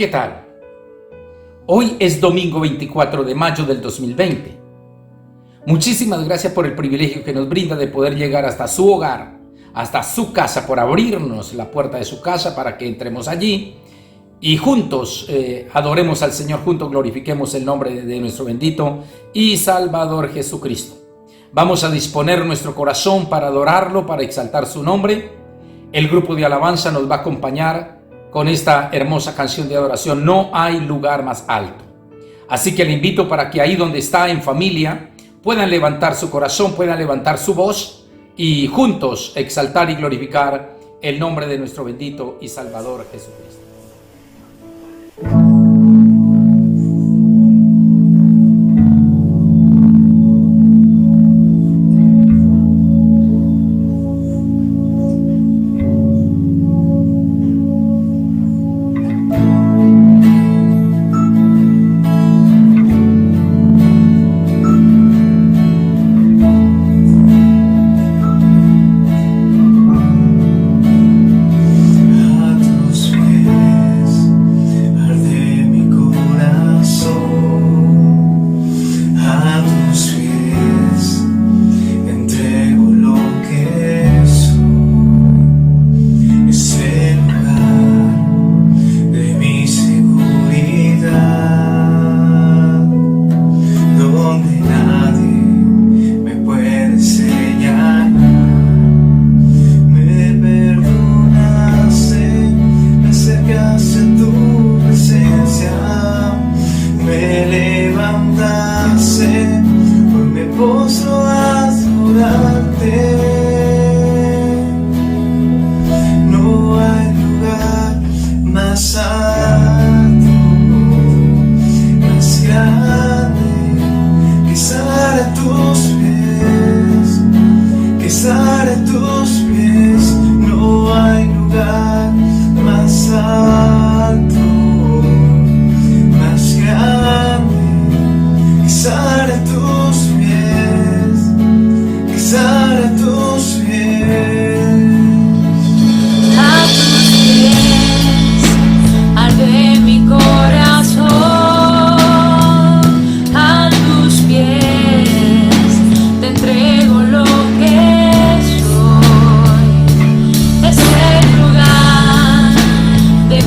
¿Qué tal? Hoy es domingo 24 de mayo del 2020. Muchísimas gracias por el privilegio que nos brinda de poder llegar hasta su hogar, hasta su casa, por abrirnos la puerta de su casa para que entremos allí y juntos adoremos al Señor, juntos glorifiquemos el nombre de nuestro bendito y Salvador Jesucristo. Vamos a disponer nuestro corazón para adorarlo, para exaltar su nombre. El grupo de alabanza nos va a acompañar con esta hermosa canción de adoración, No hay lugar más alto. Así que le invito para que ahí donde está en familia puedan levantar su corazón, puedan levantar su voz y juntos exaltar y glorificar el nombre de nuestro bendito y Salvador Jesucristo. De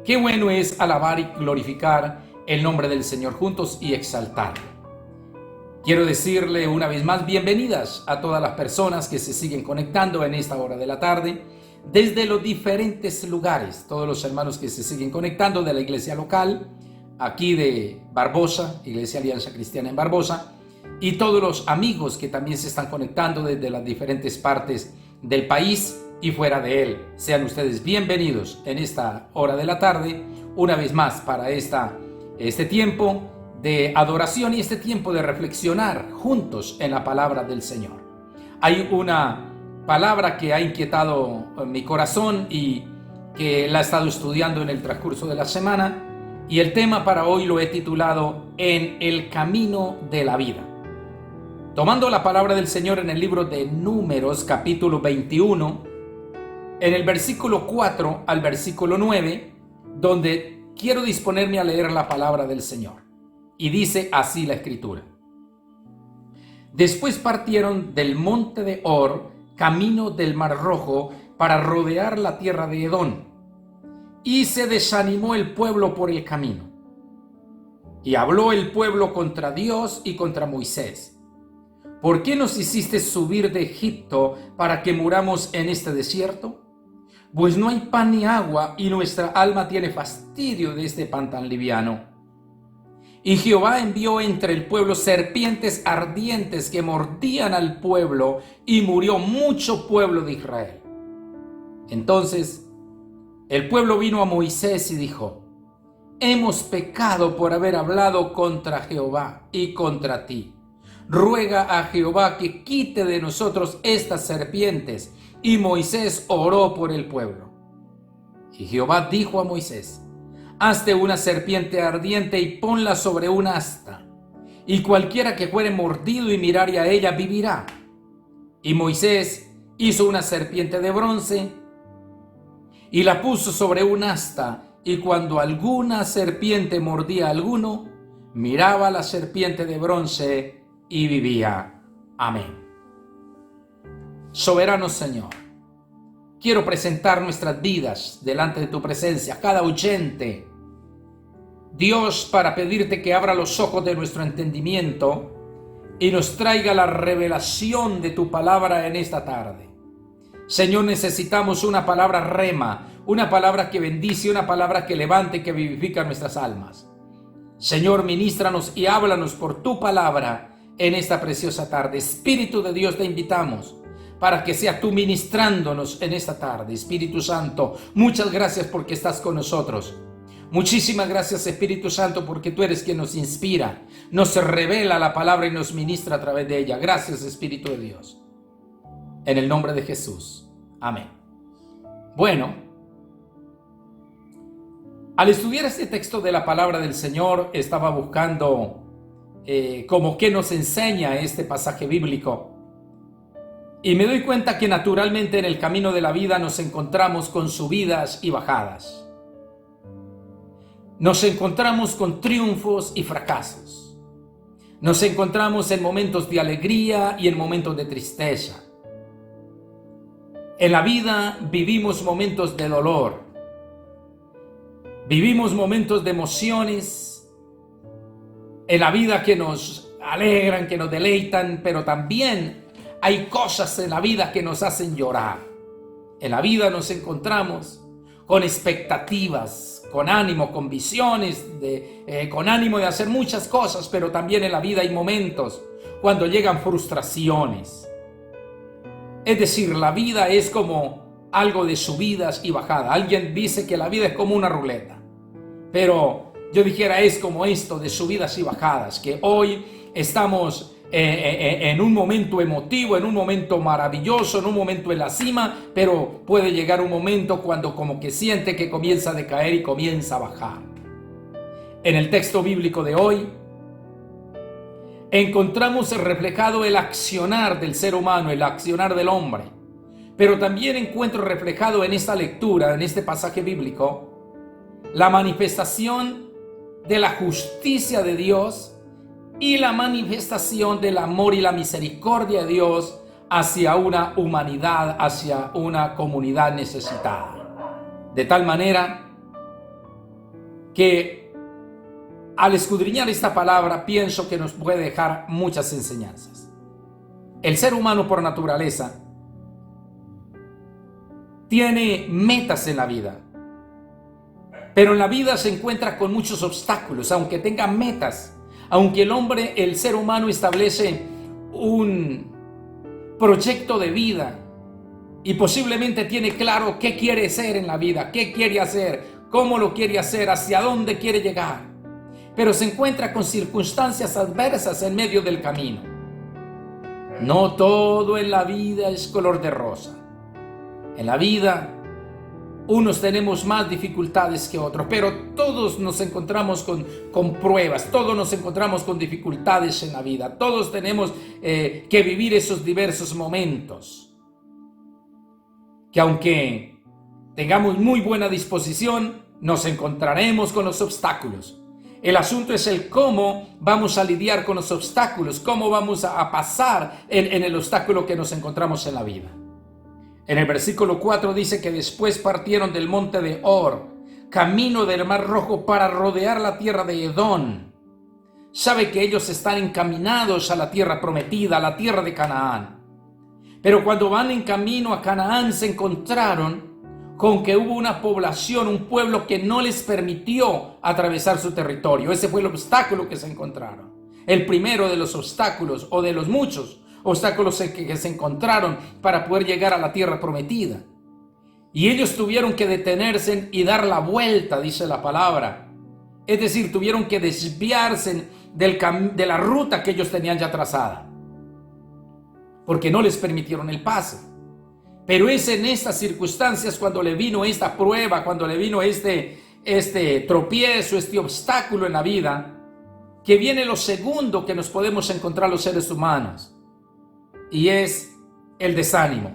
Qué bueno es alabar y glorificar el nombre del Señor juntos y exaltarlo. Quiero decirle una vez más bienvenidas a todas las personas que se siguen conectando en esta hora de la tarde desde los diferentes lugares, todos los hermanos que se siguen conectando de la iglesia local, aquí de Barbosa, Iglesia Alianza Cristiana en Barbosa, y todos los amigos que también se están conectando desde las diferentes partes del país y fuera de él. Sean ustedes bienvenidos en esta hora de la tarde, una vez más para este tiempo de adoración y este tiempo de reflexionar juntos en la palabra del Señor. Hay una palabra que ha inquietado mi corazón y que la he estado estudiando en el transcurso de la semana, y el tema para hoy lo he titulado En el camino de la vida. Tomando la palabra del Señor en el libro de Números, capítulo 21, en el versículo 4 al versículo 9, donde quiero disponerme a leer la palabra del Señor. Y dice así la Escritura. Después partieron del monte de Hor, camino del Mar Rojo, para rodear la tierra de Edom. Y se desanimó el pueblo por el camino. Y habló el pueblo contra Dios y contra Moisés. ¿Por qué nos hiciste subir de Egipto para que muramos en este desierto? Pues no hay pan ni agua, y nuestra alma tiene fastidio de este pan tan liviano. Y Jehová envió entre el pueblo serpientes ardientes que mordían al pueblo, y murió mucho pueblo de Israel. Entonces el pueblo vino a Moisés y dijo: hemos pecado por haber hablado contra Jehová y contra ti. Ruega a Jehová que quite de nosotros estas serpientes. Y Moisés oró por el pueblo. Y Jehová dijo a Moisés: hazte una serpiente ardiente y ponla sobre un asta, y cualquiera que fuere mordido y mirare a ella vivirá. Y Moisés hizo una serpiente de bronce y la puso sobre un asta, y cuando alguna serpiente mordía a alguno, miraba la serpiente de bronce y vivía. Amén. Soberano Señor, quiero presentar nuestras vidas delante de tu presencia, cada oyente, Dios, para pedirte que abra los ojos de nuestro entendimiento y nos traiga la revelación de tu palabra en esta tarde. Señor, necesitamos una palabra rema, una palabra que bendice, una palabra que levante, que vivifica nuestras almas. Señor, ministranos y háblanos por tu palabra en esta preciosa tarde. Espíritu de Dios, te invitamos para que sea tú ministrándonos en esta tarde. Espíritu Santo, muchas gracias porque estás con nosotros. Muchísimas gracias, Espíritu Santo, porque tú eres quien nos inspira, nos revela la palabra y nos ministra a través de ella. Gracias, Espíritu de Dios. En el nombre de Jesús. Amén. Bueno, al estudiar este texto de la palabra del Señor, estaba buscando como qué nos enseña este pasaje bíblico. Y me doy cuenta que naturalmente en el camino de la vida nos encontramos con subidas y bajadas. Nos encontramos con triunfos y fracasos. Nos encontramos en momentos de alegría y en momentos de tristeza. En la vida vivimos momentos de dolor. Vivimos momentos de emociones. En la vida que nos alegran, que nos deleitan, pero también hay cosas en la vida que nos hacen llorar. En la vida nos encontramos con expectativas, con ánimo, con visiones, con ánimo de hacer muchas cosas, pero también en la vida hay momentos cuando llegan frustraciones. Es decir, la vida es como algo de subidas y bajadas. Alguien dice que la vida es como una ruleta, pero yo dijera es como esto de subidas y bajadas, que hoy estamos en un momento emotivo, en un momento maravilloso, en un momento en la cima, pero puede llegar un momento cuando como que siente que comienza a decaer y comienza a bajar. En el texto bíblico de hoy encontramos reflejado el accionar del ser humano, el accionar del hombre, pero también encuentro reflejado en esta lectura, en este pasaje bíblico, la manifestación de la justicia de Dios y la manifestación del amor y la misericordia de Dios hacia una humanidad, hacia una comunidad necesitada. De tal manera que al escudriñar esta palabra pienso que nos puede dejar muchas enseñanzas. El ser humano por naturaleza tiene metas en la vida, pero en la vida se encuentra con muchos obstáculos, aunque tenga metas, aunque el ser humano establece un proyecto de vida y posiblemente tiene claro qué quiere ser en la vida, qué quiere hacer, cómo lo quiere hacer, hacia dónde quiere llegar, pero se encuentra con circunstancias adversas en medio del camino. No todo en la vida es color de rosa. En la vida unos tenemos más dificultades que otros, pero todos nos encontramos con pruebas, todos nos encontramos con dificultades en la vida, todos tenemos que vivir esos diversos momentos, que aunque tengamos muy buena disposición, nos encontraremos con los obstáculos. El asunto es el cómo vamos a lidiar con los obstáculos, cómo vamos a pasar en el obstáculo que nos encontramos en la vida. En el versículo 4 dice que después partieron del monte de Or, camino del Mar Rojo, para rodear la tierra de Edom. Sabe que ellos están encaminados a la tierra prometida, a la tierra de Canaán. Pero cuando van en camino a Canaán se encontraron con que hubo una población, un pueblo que no les permitió atravesar su territorio. Ese fue el obstáculo que se encontraron. El primero de los obstáculos, o de los muchos obstáculos que se encontraron para poder llegar a la tierra prometida. Y ellos tuvieron que detenerse y dar la vuelta, dice la palabra. Es decir, tuvieron que desviarse de la ruta que ellos tenían ya trazada, porque no les permitieron el paso. Pero es en estas circunstancias cuando le vino esta prueba, cuando le vino este tropiezo, este obstáculo en la vida, que viene lo segundo que nos podemos encontrar los seres humanos, y es el desánimo.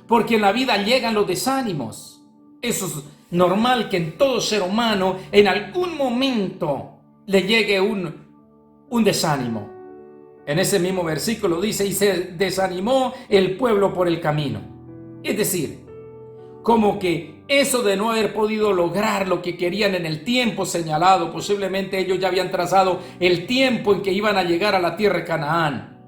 Porque en la vida llegan los desánimos. Eso es normal, que en todo ser humano en algún momento le llegue un desánimo. En ese mismo versículo dice: y se desanimó el pueblo por el camino. Es decir, como que eso de no haber podido lograr lo que querían en el tiempo señalado, posiblemente ellos ya habían trazado el tiempo en que iban a llegar a la tierra de Canaán,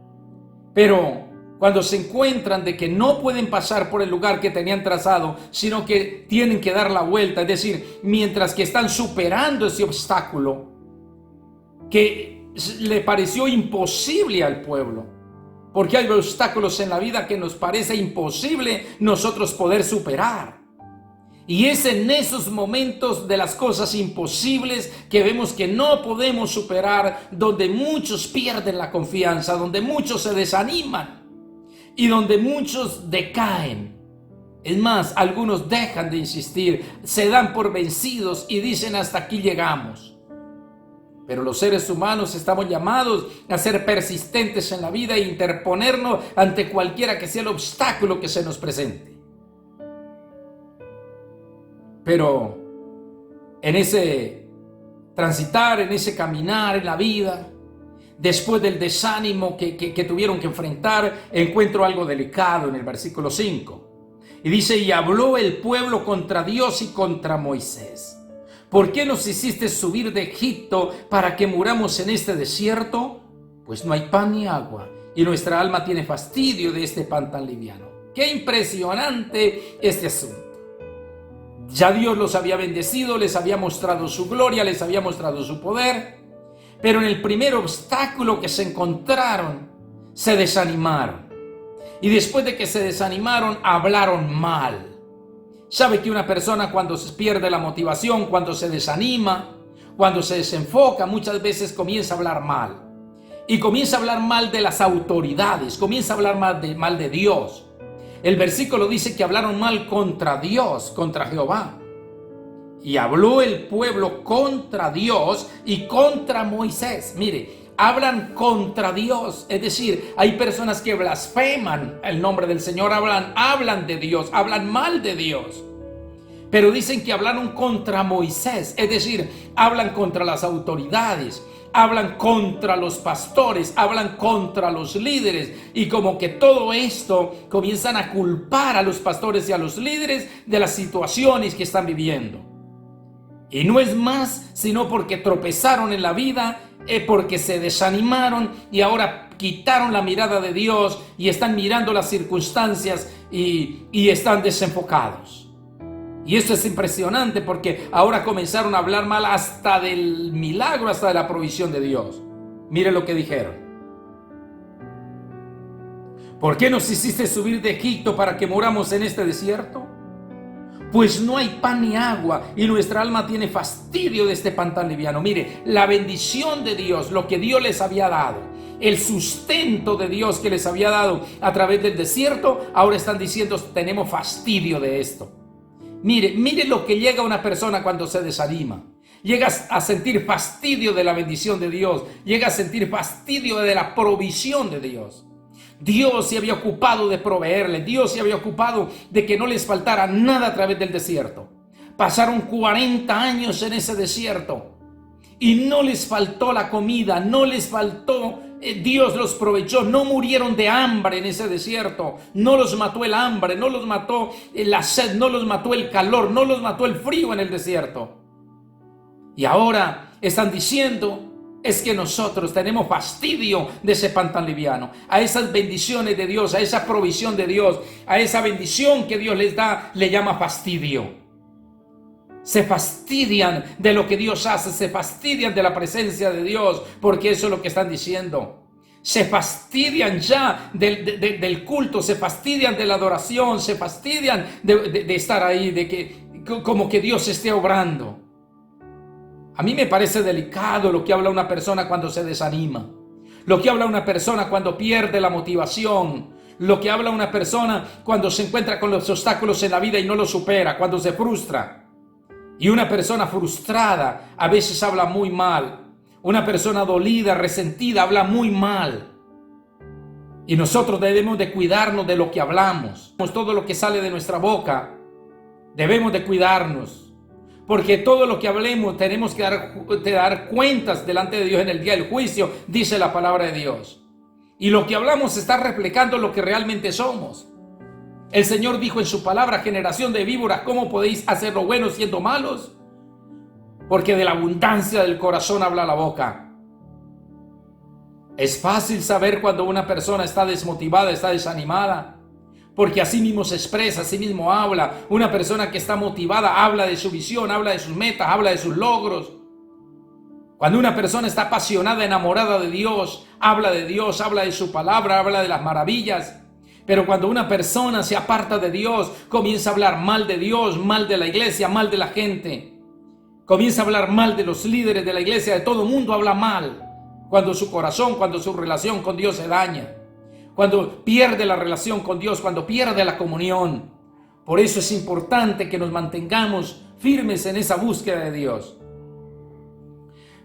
pero cuando se encuentran de que no pueden pasar por el lugar que tenían trazado, sino que tienen que dar la vuelta, es decir, mientras que están superando ese obstáculo que le pareció imposible al pueblo, porque hay obstáculos en la vida que nos parece imposible nosotros poder superar. Y es en esos momentos de las cosas imposibles que vemos que no podemos superar, donde muchos pierden la confianza, donde muchos se desaniman y donde muchos decaen. Es más, algunos dejan de insistir, se dan por vencidos y dicen: hasta aquí llegamos. Pero los seres humanos estamos llamados a ser persistentes en la vida e interponernos ante cualquiera que sea el obstáculo que se nos presente. Pero en ese transitar, en ese caminar en la vida, después del desánimo que tuvieron que enfrentar, encuentro algo delicado en el versículo 5. Y dice: y habló el pueblo contra Dios y contra Moisés. ¿Por qué nos hiciste subir de Egipto para que muramos en este desierto? Pues no hay pan ni agua, y nuestra alma tiene fastidio de este pan tan liviano. ¡Qué impresionante este asunto! Ya Dios los había bendecido, les había mostrado su gloria, les había mostrado su poder, pero en el primer obstáculo que se encontraron, se desanimaron. Y después de que se desanimaron, hablaron mal. Sabe que una persona, cuando se pierde la motivación, cuando se desanima, cuando se desenfoca, muchas veces comienza a hablar mal. Y comienza a hablar mal de las autoridades, comienza a hablar mal de Dios. El versículo dice que hablaron mal contra Dios, contra Jehová. Y habló el pueblo contra Dios y contra Moisés. Mire, hablan contra Dios, es decir, hay personas que blasfeman el nombre del Señor, hablan de Dios, hablan mal de Dios. Pero dicen que hablaron contra Moisés, es decir, hablan contra las autoridades, hablan contra los pastores, hablan contra los líderes, y como que todo esto comienzan a culpar a los pastores y a los líderes de las situaciones que están viviendo. Y no es más sino porque tropezaron en la vida, porque se desanimaron y ahora quitaron la mirada de Dios y están mirando las circunstancias y están desenfocados. Y esto es impresionante porque ahora comenzaron a hablar mal hasta del milagro, hasta de la provisión de Dios. Mire lo que dijeron. ¿Por qué nos hiciste subir de Egipto para que moramos en este desierto? Pues no hay pan ni agua y nuestra alma tiene fastidio de este pan tan liviano. Mire, la bendición de Dios, lo que Dios les había dado, el sustento de Dios que les había dado a través del desierto, ahora están diciendo, tenemos fastidio de esto. Mire lo que llega a una persona cuando se desanima. Llegas a sentir fastidio de la bendición de Dios. Llega a sentir fastidio de la provisión de Dios. Dios se había ocupado de proveerle. Dios se había ocupado de que no les faltara nada a través del desierto. Pasaron 40 años en ese desierto y no les faltó la comida, no les faltó. Dios los proveyó, no murieron de hambre en ese desierto, no los mató el hambre, no los mató la sed, no los mató el calor, no los mató el frío en el desierto. Y ahora están diciendo, es que nosotros tenemos fastidio de ese pan tan liviano, a esas bendiciones de Dios, a esa provisión de Dios, a esa bendición que Dios les da, le llama fastidio. Se fastidian de lo que Dios hace, se fastidian de la presencia de Dios, porque eso es lo que están diciendo. Se fastidian ya del culto, se fastidian de la adoración, se fastidian de estar ahí, de que como que Dios esté obrando. A mí me parece delicado lo que habla una persona cuando se desanima, lo que habla una persona cuando pierde la motivación, lo que habla una persona cuando se encuentra con los obstáculos en la vida y no los supera, cuando se frustra. Y una persona frustrada a veces habla muy mal. Una persona dolida, resentida, habla muy mal. Y nosotros debemos de cuidarnos de lo que hablamos. Todo lo que sale de nuestra boca, debemos de cuidarnos. Porque todo lo que hablemos tenemos que dar cuentas delante de Dios en el día del juicio, dice la palabra de Dios. Y lo que hablamos está reflejando lo que realmente somos. El Señor dijo en su palabra, generación de víboras, ¿cómo podéis hacer lo bueno siendo malos? Porque de la abundancia del corazón habla la boca. Es fácil saber cuando una persona está desmotivada, está desanimada, porque así mismo se expresa, así mismo habla. Una persona que está motivada habla de su visión, habla de sus metas, habla de sus logros. Cuando una persona está apasionada, enamorada de Dios, habla de su palabra, habla de las maravillas. Pero cuando una persona se aparta de Dios, comienza a hablar mal de Dios, mal de la iglesia, mal de la gente. Comienza a hablar mal de los líderes de la iglesia, de todo el mundo habla mal. Cuando su corazón, cuando su relación con Dios se daña. Cuando pierde la relación con Dios, cuando pierde la comunión. Por eso es importante que nos mantengamos firmes en esa búsqueda de Dios.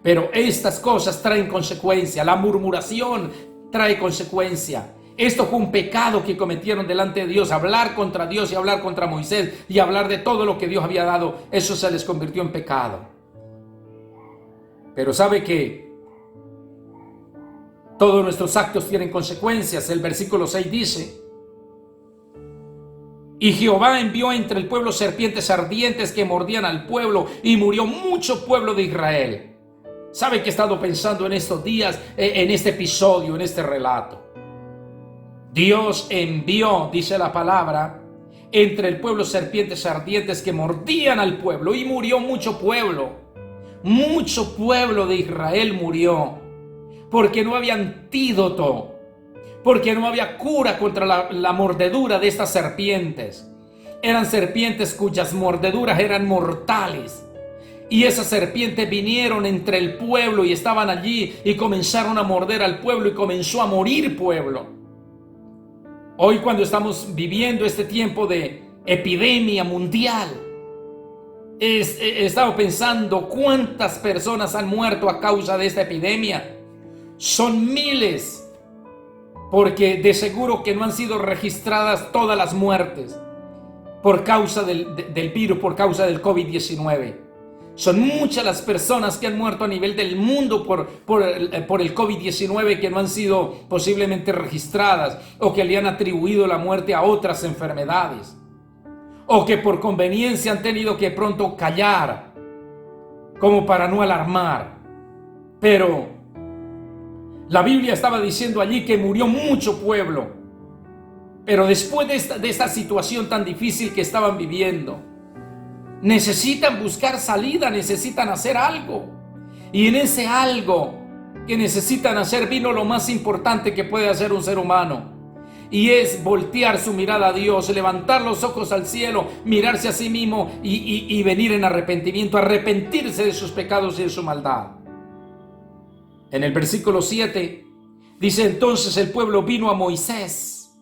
Pero estas cosas traen consecuencia. La murmuración trae consecuencia. Esto fue un pecado que cometieron delante de Dios, hablar contra Dios y hablar contra Moisés y hablar de todo lo que Dios había dado. Eso se les convirtió en pecado. Pero ¿sabe qué? Todos nuestros actos tienen consecuencias. El versículo 6 dice: y Jehová envió entre el pueblo serpientes ardientes que mordían al pueblo y murió mucho pueblo de Israel. ¿Sabe qué he estado pensando en estos días, en este episodio, en este relato? Dios envió, dice la palabra, entre el pueblo serpientes ardientes que mordían al pueblo y murió mucho pueblo. Mucho pueblo de Israel murió porque no había antídoto, porque no había cura contra la mordedura de estas serpientes. Eran serpientes cuyas mordeduras eran mortales. Y esas serpientes vinieron entre el pueblo y estaban allí y comenzaron a morder al pueblo y comenzó a morir pueblo. Hoy, cuando estamos viviendo este tiempo de epidemia mundial, he estado pensando cuántas personas han muerto a causa de esta epidemia. Son miles, porque de seguro que no han sido registradas todas las muertes por causa del virus, por causa del COVID-19. Son muchas las personas que han muerto a nivel del mundo por el COVID-19 que no han sido posiblemente registradas o que le han atribuido la muerte a otras enfermedades o que por conveniencia han tenido que pronto callar como para no alarmar. Pero la Biblia estaba diciendo allí que murió mucho pueblo. Pero después de esta situación tan difícil que estaban viviendo, necesitan buscar salida, necesitan hacer algo. Y en ese algo que necesitan hacer vino lo más importante que puede hacer un ser humano. Y es voltear su mirada a Dios, levantar los ojos al cielo, mirarse a sí mismo y venir en arrepentimiento, arrepentirse de sus pecados y de su maldad. En el versículo 7 dice: entonces el pueblo vino a Moisés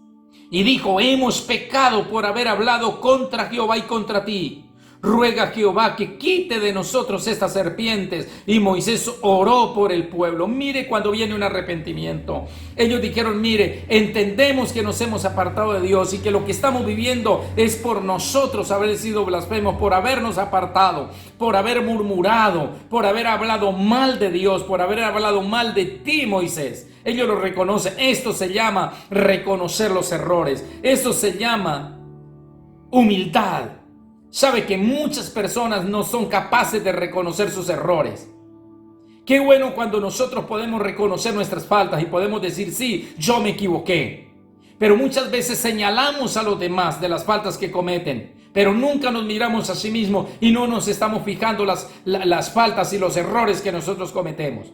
y dijo: hemos pecado por haber hablado contra Jehová y contra ti. Ruega a Jehová que quite de nosotros estas serpientes. Y Moisés oró por el pueblo. Mire cuando viene un arrepentimiento. Ellos dijeron: mire, entendemos que nos hemos apartado de Dios y que lo que estamos viviendo es por nosotros haber sido blasfemos, por habernos apartado, por haber murmurado, por haber hablado mal de Dios, por haber hablado mal de ti, Moisés. Ellos lo reconocen. Esto se llama reconocer los errores. Esto se llama humildad. Sabe que muchas personas no son capaces de reconocer sus errores. Qué bueno cuando nosotros podemos reconocer nuestras faltas y podemos decir: sí, yo me equivoqué. Pero muchas veces señalamos a los demás de las faltas que cometen, pero nunca nos miramos a sí mismos y no nos estamos fijando las faltas y los errores que nosotros cometemos.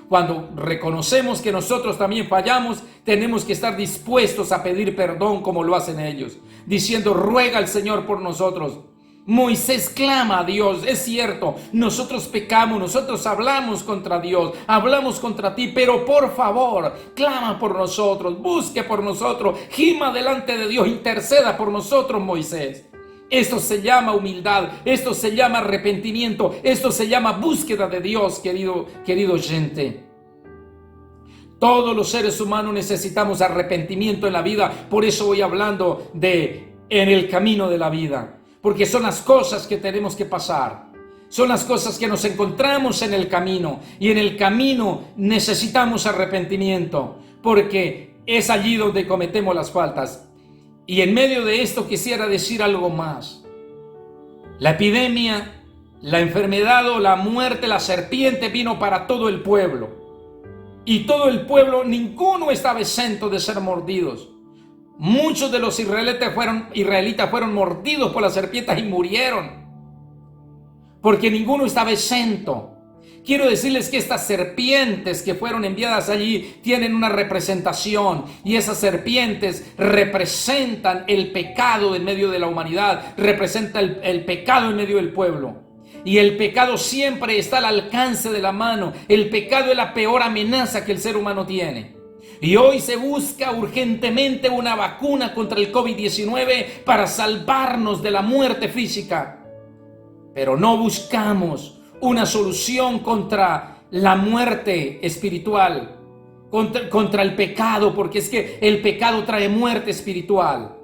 Cuando reconocemos que nosotros también fallamos, tenemos que estar dispuestos a pedir perdón como lo hacen ellos, diciendo: ruega al Señor por nosotros. Moisés clama a Dios: es cierto, nosotros pecamos, nosotros hablamos contra Dios, hablamos contra ti, pero por favor, clama por nosotros, busque por nosotros, gima delante de Dios, interceda por nosotros, Moisés. Esto se llama humildad, esto se llama arrepentimiento, esto se llama búsqueda de Dios, querido oyente. Todos los seres humanos necesitamos arrepentimiento en la vida, por eso voy hablando de en el camino de la vida. Porque son las cosas que tenemos que pasar. Son las cosas que nos encontramos en el camino. Y en el camino necesitamos arrepentimiento. Porque es allí donde cometemos las faltas. Y en medio de esto quisiera decir algo más. La epidemia, la enfermedad o la muerte, la serpiente vino para todo el pueblo. Y todo el pueblo, ninguno estaba exento de ser mordidos. Muchos de los israelitas fueron mordidos por las serpientes y murieron, porque ninguno estaba exento. Quiero decirles que estas serpientes que fueron enviadas allí tienen una representación, y esas serpientes representan el pecado en medio de la humanidad, representa el pecado en medio del pueblo. Y el pecado siempre está al alcance de la mano. El pecado es la peor amenaza que el ser humano tiene. Y hoy se busca urgentemente una vacuna contra el COVID-19 para salvarnos de la muerte física. Pero no buscamos una solución contra la muerte espiritual, contra el pecado, porque es que el pecado trae muerte espiritual.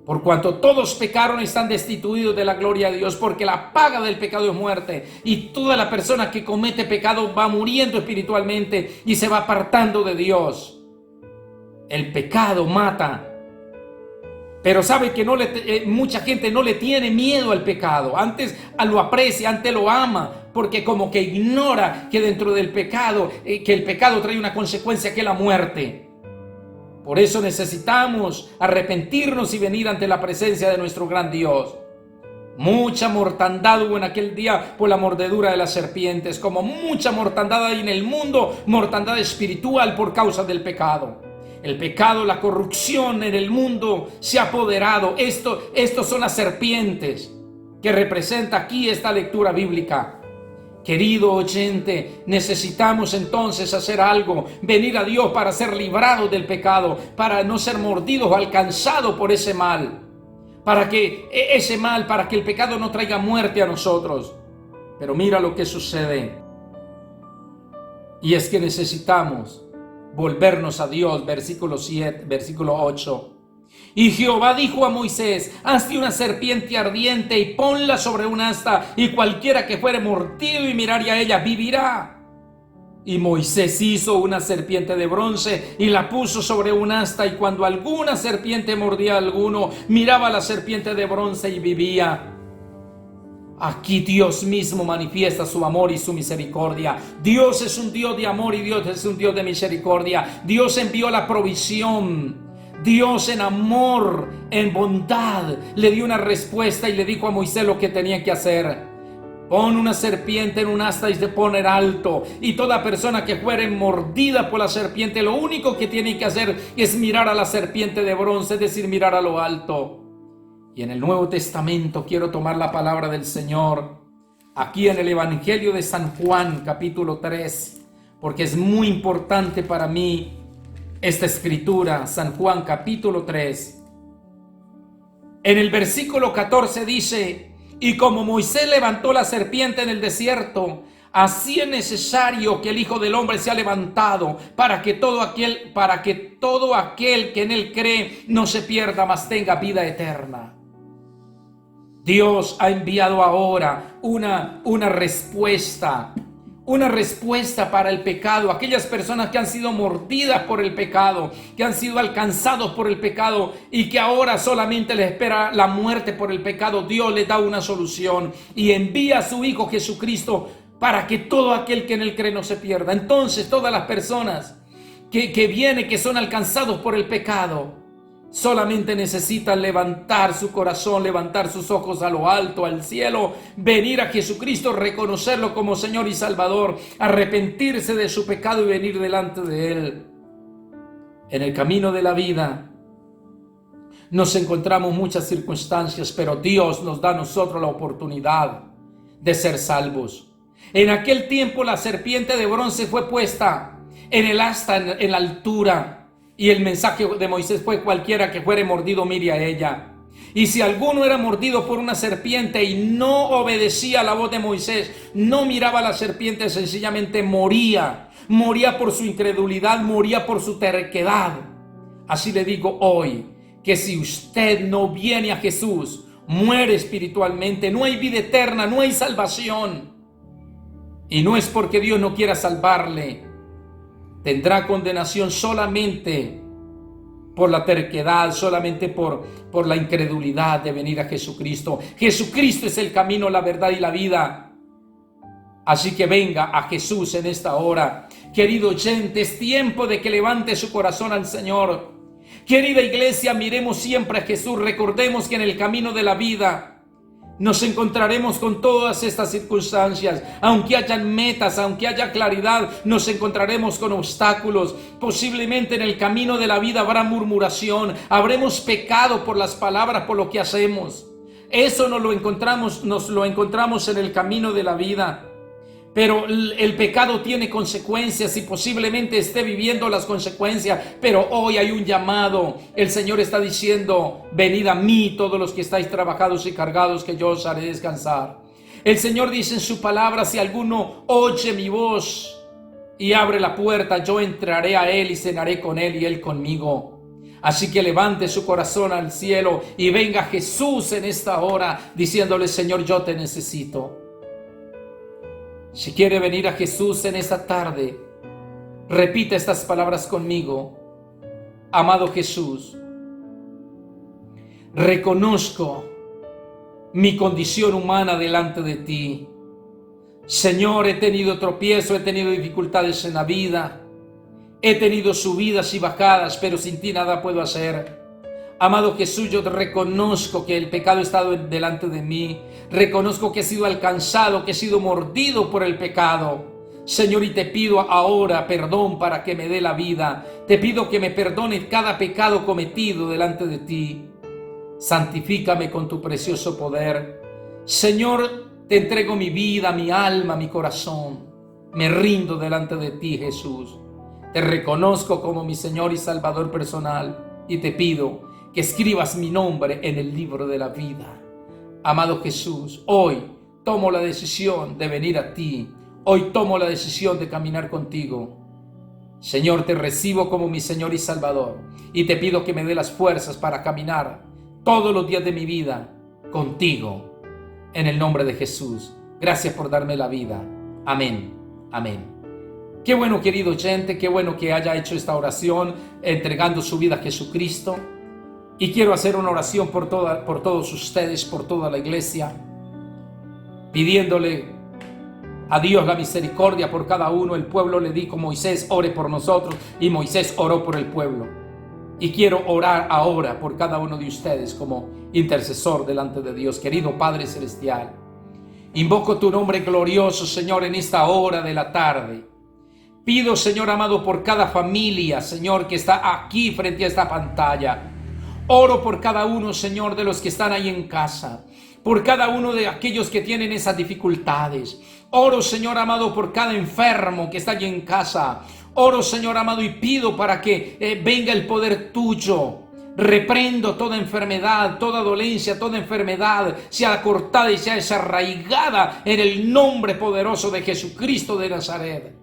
Por cuanto todos pecaron, están destituidos de la gloria de Dios, porque la paga del pecado es muerte, y toda la persona que comete pecado va muriendo espiritualmente y se va apartando de Dios. El pecado mata. Pero sabe que mucha gente no le tiene miedo al pecado. Antes lo aprecia, antes lo ama, porque como que ignora que dentro del pecado, que el pecado trae una consecuencia que es la muerte. Por eso necesitamos arrepentirnos y venir ante la presencia de nuestro gran Dios. Mucha mortandad hubo en aquel día por la mordedura de las serpientes, como mucha mortandad hay en el mundo, mortandad espiritual por causa del pecado. El pecado, la corrupción en el mundo se ha apoderado. Estos son las serpientes que representa aquí esta lectura bíblica. Querido oyente, necesitamos entonces hacer algo, venir a Dios para ser librados del pecado, para no ser mordidos o alcanzados por ese mal, para que el pecado no traiga muerte a nosotros. Pero mira lo que sucede, y es que necesitamos volvernos a Dios. Versículo 8. Y Jehová dijo a Moisés: hazte una serpiente ardiente y ponla sobre un asta, y cualquiera que fuere mordido y mirare a ella vivirá. Y Moisés hizo una serpiente de bronce y la puso sobre un asta, y cuando alguna serpiente mordía a alguno, miraba a la serpiente de bronce y vivía. Aquí Dios mismo manifiesta su amor y su misericordia. Dios es un Dios de amor y Dios es un Dios de misericordia. Dios envió la provisión. Dios en amor, en bondad, le dio una respuesta y le dijo a Moisés lo que tenía que hacer. Pon una serpiente en un asta y se pone alto, y toda persona que fuere mordida por la serpiente, lo único que tiene que hacer es mirar a la serpiente de bronce, es decir, mirar a lo alto. Y en el Nuevo Testamento quiero tomar la palabra del Señor, aquí en el Evangelio de San Juan, capítulo 3, porque es muy importante para mí esta escritura. San Juan, capítulo 3. En el versículo 14 dice: y como Moisés levantó la serpiente en el desierto, así es necesario que el Hijo del Hombre sea levantado, para que todo aquel que en él cree no se pierda, mas tenga vida eterna. Dios ha enviado ahora una respuesta para el pecado. Aquellas personas que han sido mordidas por el pecado, que han sido alcanzados por el pecado y que ahora solamente les espera la muerte por el pecado, Dios les da una solución y envía a su Hijo Jesucristo para que todo aquel que en él cree no se pierda. Entonces todas las personas que son alcanzados por el pecado solamente necesitan levantar su corazón, levantar sus ojos a lo alto, al cielo, venir a Jesucristo, reconocerlo como Señor y Salvador, arrepentirse de su pecado y venir delante de Él. En el camino de la vida nos encontramos muchas circunstancias, pero Dios nos da a nosotros la oportunidad de ser salvos. En aquel tiempo la serpiente de bronce fue puesta en el asta, en la altura. Y el mensaje de Moisés fue: cualquiera que fuere mordido mire a ella. Y si alguno era mordido por una serpiente y no obedecía a la voz de Moisés, no miraba a la serpiente, sencillamente moría. Moría por su incredulidad, moría por su terquedad. Así le digo hoy, que si usted no viene a Jesús, muere espiritualmente, no hay vida eterna, no hay salvación. Y no es porque Dios no quiera salvarle. Tendrá condenación solamente por la terquedad, solamente por la incredulidad de venir a Jesucristo. Jesucristo es el camino, la verdad y la vida. Así que venga a Jesús en esta hora. Querido oyente, es tiempo de que levante su corazón al Señor. Querida iglesia, miremos siempre a Jesús. Recordemos que en el camino de la vida nos encontraremos con todas estas circunstancias. Aunque hayan metas, aunque haya claridad, nos encontraremos con obstáculos. Posiblemente en el camino de la vida habrá murmuración, habremos pecado por las palabras, por lo que hacemos. Eso nos lo encontramos en el camino de la vida. Pero el pecado tiene consecuencias y posiblemente esté viviendo las consecuencias. Pero hoy hay un llamado. El Señor está diciendo: venid a mí todos los que estáis trabajados y cargados, que yo os haré descansar. El Señor dice en su palabra: si alguno oye mi voz y abre la puerta, yo entraré a él y cenaré con él y él conmigo. Así que levante su corazón al cielo y venga Jesús en esta hora diciéndole: Señor, yo te necesito. Si quiere venir a Jesús en esta tarde, repita estas palabras conmigo: amado Jesús, reconozco mi condición humana delante de ti. Señor, he tenido tropiezo, he tenido dificultades en la vida, he tenido subidas y bajadas, pero sin ti nada puedo hacer. Amado Jesús, yo reconozco que el pecado ha estado delante de mí. Reconozco que he sido alcanzado, que he sido mordido por el pecado. Señor, y te pido ahora perdón para que me dé la vida. Te pido que me perdone cada pecado cometido delante de ti. Santifícame con tu precioso poder. Señor, te entrego mi vida, mi alma, mi corazón. Me rindo delante de ti, Jesús. Te reconozco como mi Señor y Salvador personal y te pido que escribas mi nombre en el libro de la vida. Amado Jesús, hoy tomo la decisión de venir a ti. Hoy tomo la decisión de caminar contigo. Señor, te recibo como mi Señor y Salvador y te pido que me dé las fuerzas para caminar todos los días de mi vida contigo, en el nombre de Jesús. Gracias por darme la vida. Amén. Amén. Qué bueno, querido oyente, qué bueno que haya hecho esta oración entregando su vida a Jesucristo. Y quiero hacer una oración por todos ustedes, por toda la iglesia, pidiéndole a Dios la misericordia por cada uno. El pueblo le dijo: Moisés, ore por nosotros, y Moisés oró por el pueblo. Y quiero orar ahora por cada uno de ustedes como intercesor delante de Dios. Querido Padre Celestial, invoco tu nombre glorioso, Señor, en esta hora de la tarde. Pido, Señor amado, por cada familia, Señor, que está aquí frente a esta pantalla. Oro por cada uno, Señor, de los que están ahí en casa, por cada uno de aquellos que tienen esas dificultades. Oro, Señor amado, por cada enfermo que está allí en casa. Oro, Señor amado, y pido para que venga el poder tuyo. Reprendo toda enfermedad, toda dolencia, toda enfermedad, sea cortada y sea desarraigada en el nombre poderoso de Jesucristo de Nazaret.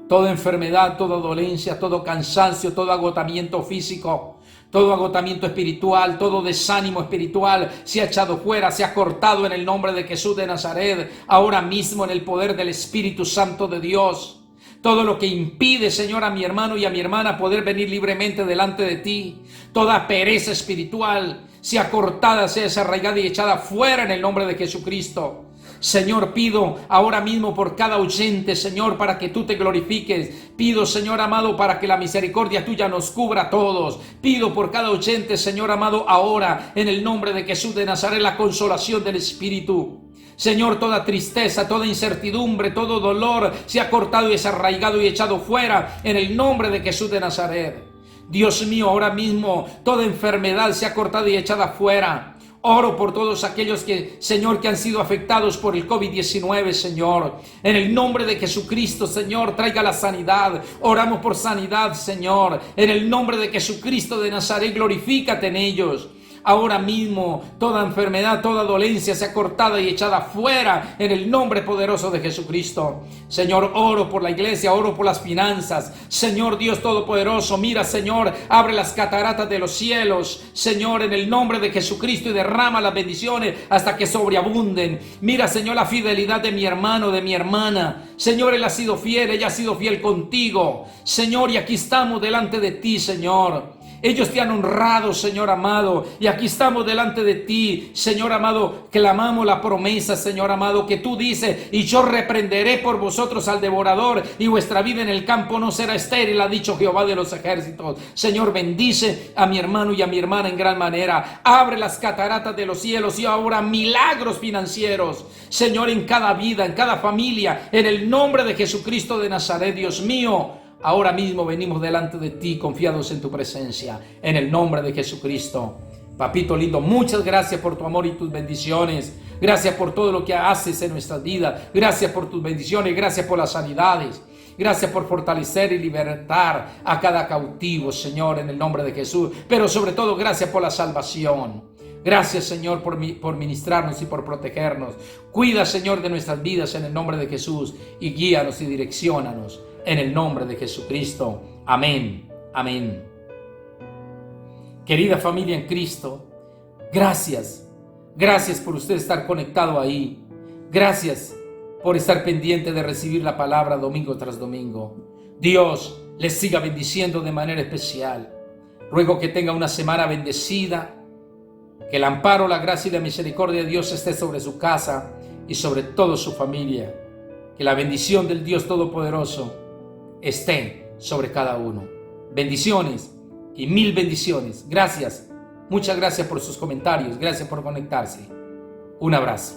Toda enfermedad, toda dolencia, todo cansancio, todo agotamiento físico, todo agotamiento espiritual, todo desánimo espiritual, se ha echado fuera, se ha cortado en el nombre de Jesús de Nazaret, ahora mismo en el poder del Espíritu Santo de Dios. Todo lo que impide, Señor, a mi hermano y a mi hermana poder venir libremente delante de ti, toda pereza espiritual, sea cortada, sea desarraigada y echada fuera en el nombre de Jesucristo. Señor, pido ahora mismo por cada oyente, Señor, para que tú te glorifiques. Pido, Señor amado, para que la misericordia tuya nos cubra a todos. Pido por cada oyente, Señor amado, ahora, en el nombre de Jesús de Nazaret, la consolación del Espíritu. Señor, toda tristeza, toda incertidumbre, todo dolor se ha cortado y desarraigado y echado fuera en el nombre de Jesús de Nazaret. Dios mío, ahora mismo toda enfermedad se ha cortado y echada fuera. Oro por todos aquellos que, Señor, que han sido afectados por el COVID-19, Señor. En el nombre de Jesucristo, Señor, traiga la sanidad. Oramos por sanidad, Señor. En el nombre de Jesucristo de Nazaret, glorifícate en ellos. Ahora mismo toda enfermedad, toda dolencia sea cortada y echada fuera en el nombre poderoso de Jesucristo. Señor, oro por la iglesia, oro por las finanzas. Señor Dios Todopoderoso, mira, Señor, abre las cataratas de los cielos, Señor, en el nombre de Jesucristo, y derrama las bendiciones hasta que sobreabunden. Mira, Señor, la fidelidad de mi hermano, de mi hermana. Señor, él ha sido fiel, ella ha sido fiel contigo. Señor, y aquí estamos delante de ti, Señor. Ellos te han honrado, Señor amado, y aquí estamos delante de ti, Señor amado. Clamamos la promesa, Señor amado, que tú dices: y yo reprenderé por vosotros al devorador, y vuestra vida en el campo no será estéril, ha dicho Jehová de los ejércitos. Señor, bendice a mi hermano y a mi hermana en gran manera. Abre las cataratas de los cielos y ahora milagros financieros, Señor, en cada vida, en cada familia, en el nombre de Jesucristo de Nazaret. Dios mío, ahora mismo venimos delante de ti confiados en tu presencia, en el nombre de Jesucristo. Papito lindo, muchas gracias por tu amor y tus bendiciones. Gracias por todo lo que haces en nuestras vidas. Gracias por tus bendiciones, gracias por las sanidades. Gracias por fortalecer y libertar a cada cautivo, Señor, en el nombre de Jesús. Pero sobre todo, gracias por la salvación. Gracias, Señor, por ministrarnos y por protegernos. Cuida, Señor, de nuestras vidas en el nombre de Jesús, y guíanos y direcciónanos en el nombre de Jesucristo. Amén. Amén. Querida familia en Cristo, gracias. Gracias por usted estar conectado ahí. Gracias por estar pendiente de recibir la palabra domingo tras domingo. Dios les siga bendiciendo de manera especial. Ruego que tenga una semana bendecida. Que el amparo, la gracia y la misericordia de Dios esté sobre su casa y sobre toda su familia. Que la bendición del Dios Todopoderoso esté sobre cada uno. Bendiciones y mil bendiciones. Gracias, muchas gracias por sus comentarios. Gracias por conectarse. Un abrazo.